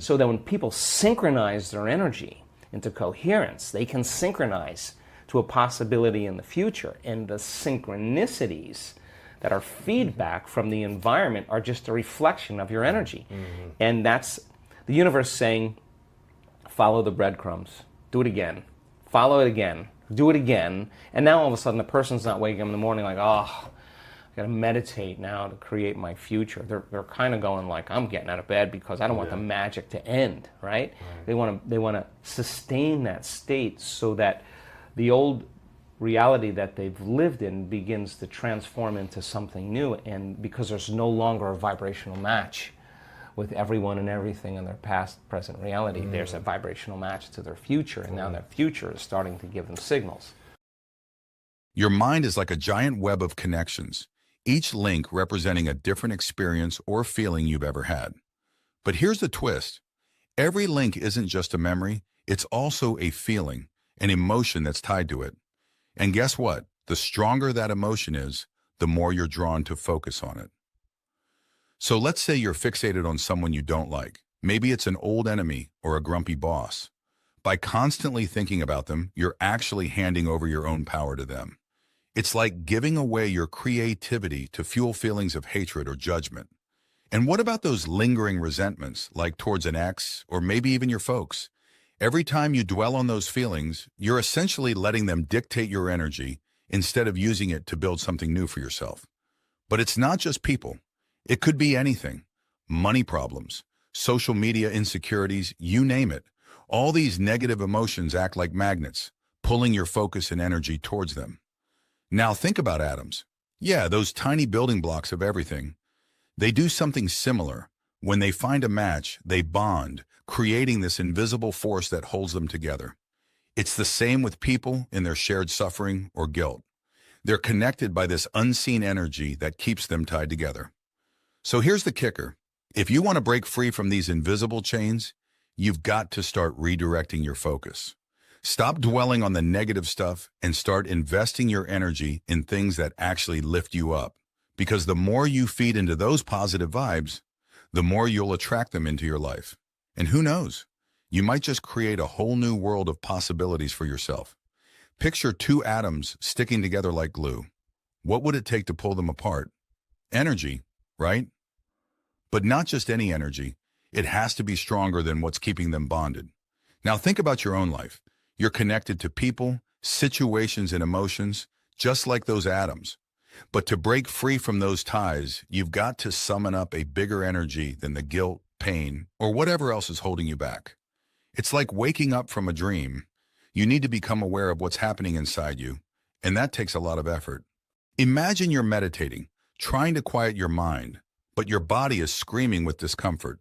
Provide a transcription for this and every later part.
So that when people synchronize their energy into coherence, they can synchronize to a possibility in the future. And the synchronicities that are feedback from the environment are just a reflection of your energy. And that's the universe saying, follow the breadcrumbs, do it again, follow it again, do it again. And now all of a sudden the person's not waking up in the morning like, oh, I gotta meditate now to create my future. They're kind of going like, I'm getting out of bed because I don't want the magic to end, right? They want to sustain that state so that the old reality that they've lived in begins to transform into something new, and because there's no longer a vibrational match with everyone and everything in their past, present reality, there's a vibrational match to their future, and now that future is starting to give them signals. Your mind is like a giant web of connections, each link representing a different experience or feeling you've ever had. But here's the twist. Every link isn't just a memory, it's also a feeling, an emotion that's tied to it. And guess what? The stronger that emotion is, the more you're drawn to focus on it. So let's say you're fixated on someone you don't like. Maybe it's an old enemy or a grumpy boss. By constantly thinking about them, you're actually handing over your own power to them. It's like giving away your creativity to fuel feelings of hatred or judgment. And what about those lingering resentments, like towards an ex or maybe even your folks? Every time you dwell on those feelings, you're essentially letting them dictate your energy instead of using it to build something new for yourself. But it's not just people. It could be anything. Money problems, social media insecurities, you name it. All these negative emotions act like magnets, pulling your focus and energy towards them. Now think about atoms. Yeah, those tiny building blocks of everything. They do something similar. When they find a match, they bond, creating this invisible force that holds them together. It's the same with people in their shared suffering or guilt. They're connected by this unseen energy that keeps them tied together. So here's the kicker. If you want to break free from these invisible chains, you've got to start redirecting your focus. Stop dwelling on the negative stuff and start investing your energy in things that actually lift you up. Because the more you feed into those positive vibes, the more you'll attract them into your life. And who knows, you might just create a whole new world of possibilities for yourself. Picture two atoms sticking together like glue. What would it take to pull them apart? Energy, right? But not just any energy. It has to be stronger than what's keeping them bonded. Now think about your own life. You're connected to people, situations, and emotions, just like those atoms. But to break free from those ties, you've got to summon up a bigger energy than the guilt, pain, or whatever else is holding you back. It's like waking up from a dream. You need to become aware of what's happening inside you, and that takes a lot of effort. Imagine you're meditating, trying to quiet your mind, but your body is screaming with discomfort.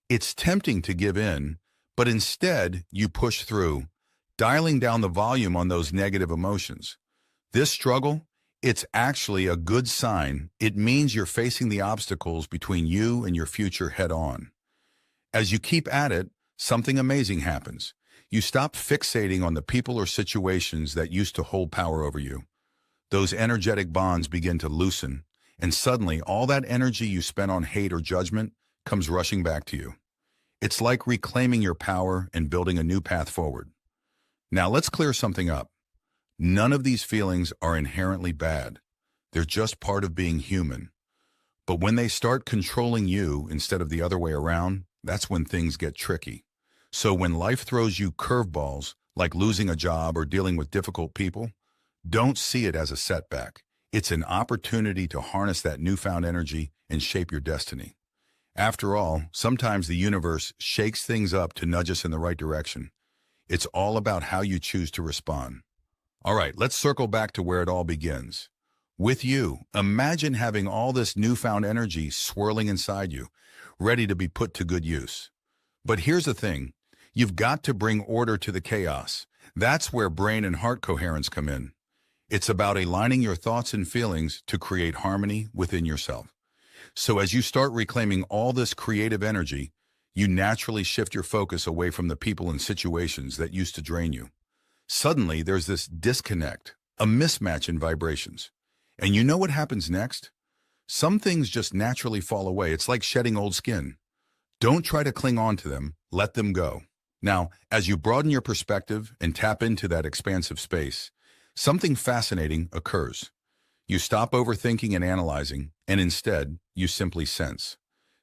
It's tempting to give in, but instead you push through, dialing down the volume on those negative emotions. This struggle, it's actually a good sign. It means you're facing the obstacles between you and your future head on. As you keep at it, something amazing happens. You stop fixating on the people or situations that used to hold power over you. Those energetic bonds begin to loosen, and suddenly all that energy you spent on hate or judgment comes rushing back to you. It's like reclaiming your power and building a new path forward. Now let's clear something up. None of these feelings are inherently bad. They're just part of being human. But when they start controlling you instead of the other way around, that's when things get tricky. So when life throws you curveballs, like losing a job or dealing with difficult people, don't see it as a setback. It's an opportunity to harness that newfound energy and shape your destiny. After all, sometimes the universe shakes things up to nudge us in the right direction. It's all about how you choose to respond. All right, let's circle back to where it all begins. With you, imagine having all this newfound energy swirling inside you, ready to be put to good use. But here's the thing, you've got to bring order to the chaos. That's where brain and heart coherence come in. It's about aligning your thoughts and feelings to create harmony within yourself. So as you start reclaiming all this creative energy, you naturally shift your focus away from the people and situations that used to drain you. Suddenly, there's this disconnect, a mismatch in vibrations. And you know what happens next? Some things just naturally fall away. It's like shedding old skin. Don't try to cling on to them, let them go. Now, as you broaden your perspective and tap into that expansive space, something fascinating occurs. You stop overthinking and analyzing, and instead, you simply sense.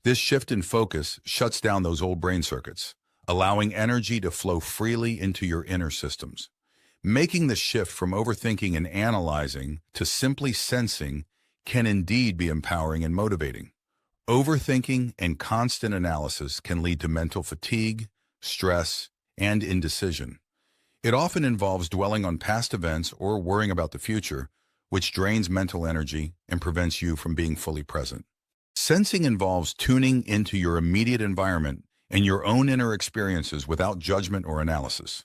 This shift in focus shuts down those old brain circuits, allowing energy to flow freely into your inner systems. Making the shift from overthinking and analyzing to simply sensing can indeed be empowering and motivating. Overthinking and constant analysis can lead to mental fatigue, stress, and indecision. It often involves dwelling on past events or worrying about the future, which drains mental energy and prevents you from being fully present. Sensing involves tuning into your immediate environment and your own inner experiences without judgment or analysis.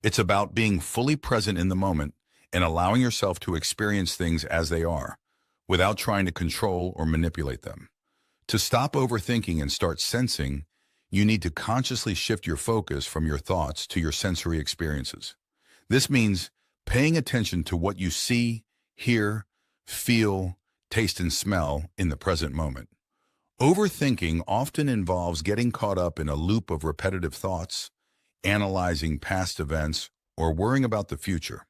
It's about being fully present in the moment and allowing yourself to experience things as they are, without trying to control or manipulate them. To stop overthinking and start sensing, you need to consciously shift your focus from your thoughts to your sensory experiences. This means paying attention to what you see, hear, feel, taste, and smell in the present moment. Overthinking often involves getting caught up in a loop of repetitive thoughts, analyzing past events, or worrying about the future.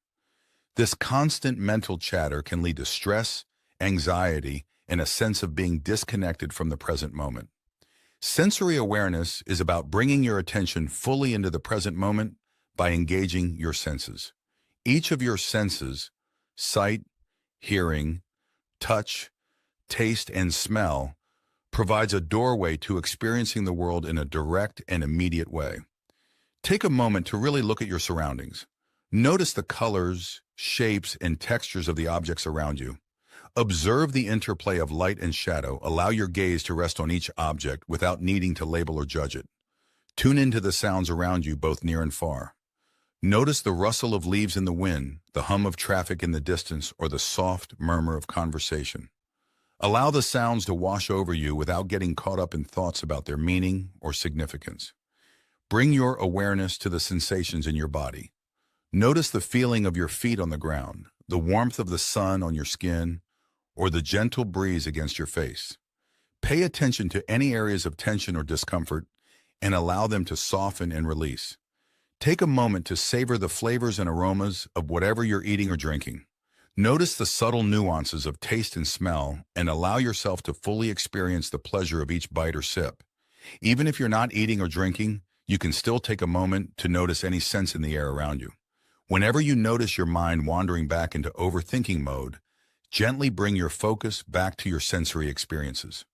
This constant mental chatter can lead to stress, anxiety, and a sense of being disconnected from the present moment. Sensory awareness is about bringing your attention fully into the present moment by engaging your senses. Each of your senses, sight, hearing, touch, taste, and smell, provides a doorway to experiencing the world in a direct and immediate way. Take a moment to really look at your surroundings. Notice the colors, shapes, and textures of the objects around you. Observe the interplay of light and shadow. Allow your gaze to rest on each object without needing to label or judge it. Tune into the sounds around you, both near and far. Notice the rustle of leaves in the wind, the hum of traffic in the distance, or the soft murmur of conversation. Allow the sounds to wash over you without getting caught up in thoughts about their meaning or significance. Bring your awareness to the sensations in your body. Notice the feeling of your feet on the ground, the warmth of the sun on your skin, or the gentle breeze against your face. Pay attention to any areas of tension or discomfort and allow them to soften and release. Take a moment to savor the flavors and aromas of whatever you're eating or drinking. Notice the subtle nuances of taste and smell and allow yourself to fully experience the pleasure of each bite or sip. Even if you're not eating or drinking, you can still take a moment to notice any scents in the air around you. Whenever you notice your mind wandering back into overthinking mode, gently bring your focus back to your sensory experiences.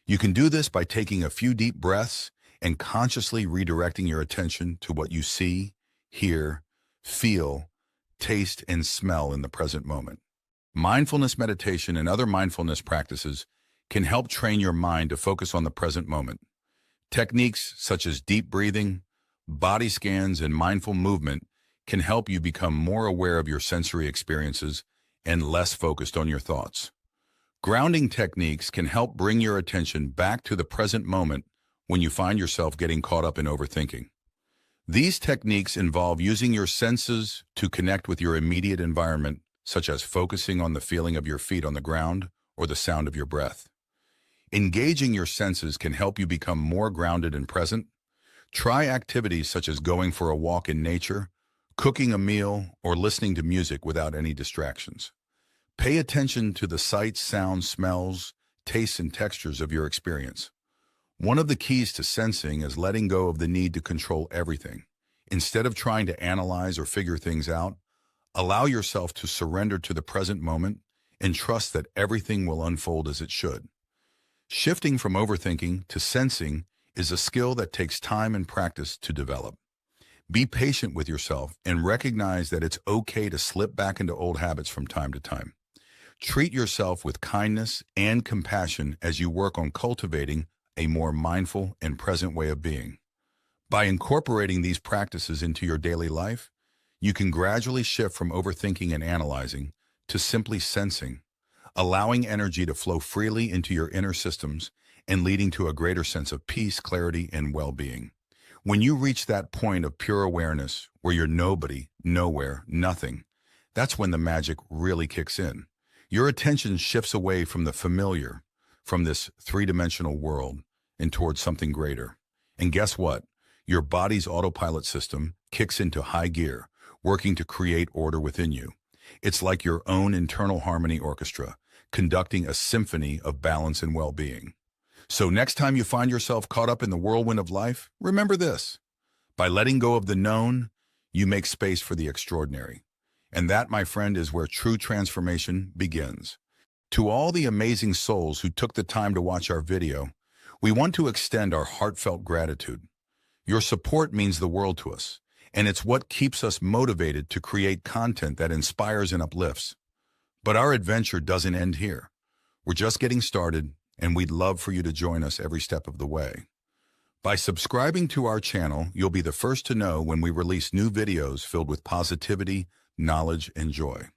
You can do this by taking a few deep breaths and consciously redirecting your attention to what you see, hear, feel, taste, and smell in the present moment. Mindfulness meditation and other mindfulness practices can help train your mind to focus on the present moment. Techniques such as deep breathing, body scans, and mindful movement can help you become more aware of your sensory experiences and less focused on your thoughts. Grounding techniques can help bring your attention back to the present moment when you find yourself getting caught up in overthinking. These techniques involve using your senses to connect with your immediate environment, such as focusing on the feeling of your feet on the ground or the sound of your breath. Engaging your senses can help you become more grounded and present. Try activities such as going for a walk in nature, cooking a meal, or listening to music without any distractions. Pay attention to the sights, sounds, smells, tastes, and textures of your experience. One of the keys to sensing is letting go of the need to control everything. Instead of trying to analyze or figure things out, allow yourself to surrender to the present moment and trust that everything will unfold as it should. Shifting from overthinking to sensing is a skill that takes time and practice to develop. Be patient with yourself and recognize that it's okay to slip back into old habits from time to time. Treat yourself with kindness and compassion as you work on cultivating a more mindful and present way of being. By incorporating these practices into your daily life, you can gradually shift from overthinking and analyzing to simply sensing, allowing energy to flow freely into your inner systems and leading to a greater sense of peace, clarity, and well-being. When you reach that point of pure awareness where you're nobody, nowhere, nothing, that's when the magic really kicks in. Your attention shifts away from the familiar, from this three-dimensional world, and towards something greater. And guess what? Your body's autopilot system kicks into high gear, working to create order within you. It's like your own internal harmony orchestra, conducting a symphony of balance and well-being. So next time you find yourself caught up in the whirlwind of life, remember this. By letting go of the known, you make space for the extraordinary. And that, my friend, is where true transformation begins. To all the amazing souls who took the time to watch our video, we want to extend our heartfelt gratitude. Your support means the world to us, and it's what keeps us motivated to create content that inspires and uplifts. But our adventure doesn't end here. We're just getting started, and we'd love for you to join us every step of the way. By subscribing to our channel, you'll be the first to know when we release new videos filled with positivity, knowledge, and joy.